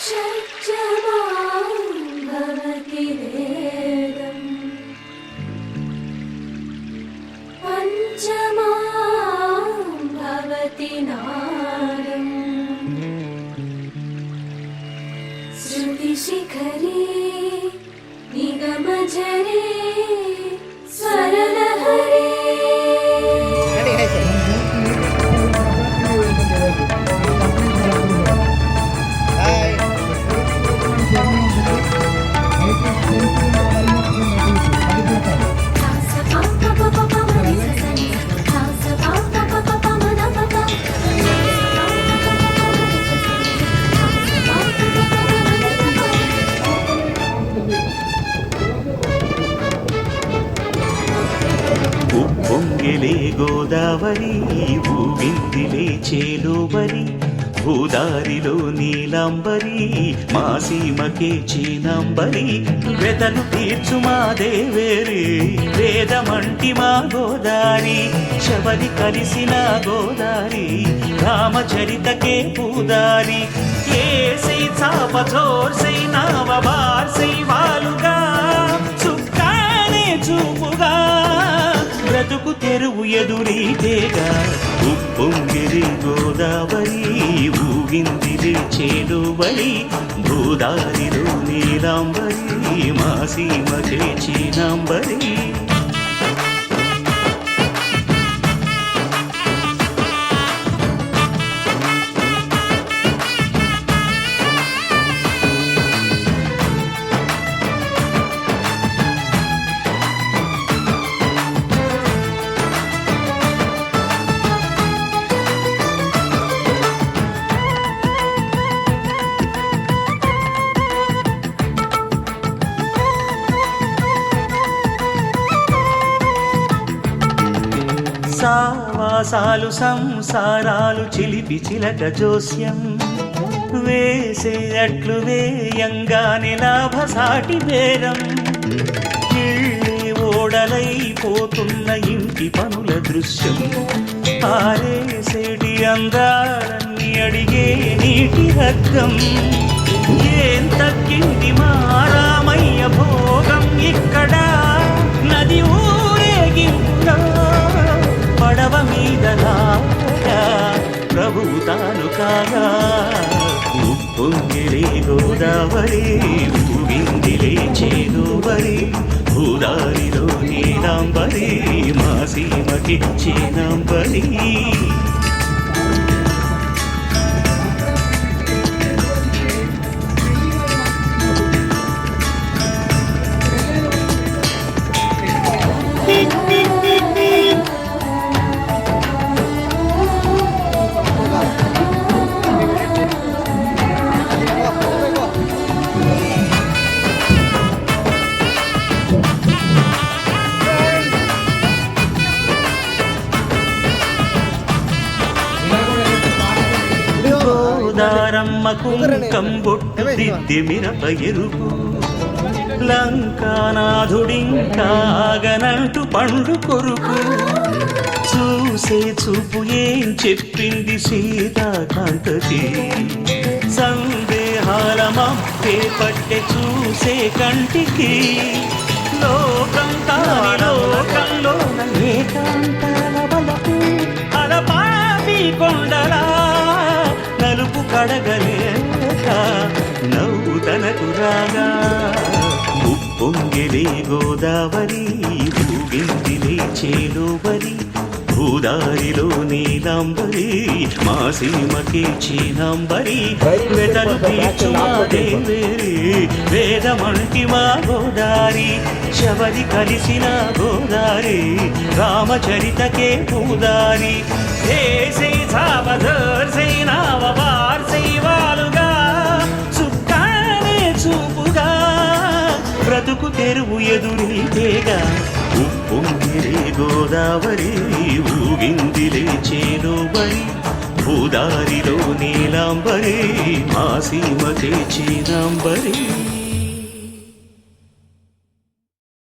షట్జమాం భవతి వేదం పంచమాం భవతి నాదం శృతిశిఖరే నిగమజరే స్వరలహరే. ఉప్పొంగిలే గోదావరి ఊగిందిలే చేలోబరి భూదారిలో నీలాంబరి మా సీమకే చీనాంబరి వెతలు తీర్చు మా దేవేరి వేదమంటి మా గోదారి శబరి కలిసిన గోదారి రామచరితకే పూదారి ఏసై చాప చోర్సై నావ బార్సై వాలుగా చుక్కానే చూపుగా బ్రతుకు తెరువు ఎదురీతేగా ఉప్పొంగిరి గోదావరి ఊగిందిరి చేలువరి భూదారిలో నీలాంబరి మా సీమకే చీనాంబరి. సావాసాలు సంసారాలు చిలిపి చిలక జోస్యం వేసే అట్లు వేయంగానే లాభసాటి బేరం ఇళ్ళే ఓడలైపోతున్న ఇంటి పనుల దృశ్యం ఆరేసేటి అందాలన్నీ అడిగే నీటి రక్తం ఏం తగ్గింది మా రామయ్య భోగం ఇక్కడ నది ఊరేగింపులో పడవ మీద ప్రభువు తాను కాగా ఉప్పొంగిలే గోదావరి ఊగిందిలే చేలోబరి భూదారిలో నీలాంబరి మా సీమకి చీనాంబరి. గోదారమ్మ కుంకం బొట్టు దిద్ది మిరప ఎరుపు లంకానాథుడింకాగనంటు పండు కొరుకు చూసే చూపు ఏం చెప్పింది సీతాకాంతకి సందేహాల మప్పే పట్టె చూసే కంటికి లోకం కాని లోకంలో ఏకాంతాల బలపు అలపాపి కొండలా నలుపు కడగలేక నవ్వు తనకు రాగా ఉప్పొంగిలే గోదావరి ఊగిందిలే చేలోబరి భూదారిలో నీలాంబరి మా సీమకే చీనాంబరి వెతలు తీర్చు మా దేవేరి వేదమంటి మా గోదారి శబరి కలిసిన గోదారి రామచరితకే పూదారి ఏసై సావధర్సై నావ బార్సై వాలుగా చుక్కానే చూపుగా బ్రతుకు తెరువు ఎదురీతేగా ఉప్పొంగిలే గోదావరి ఊగిందిలే చేలోబరి భూదారిలో నీలాంబరి మా సీమకే చీనాంబరి.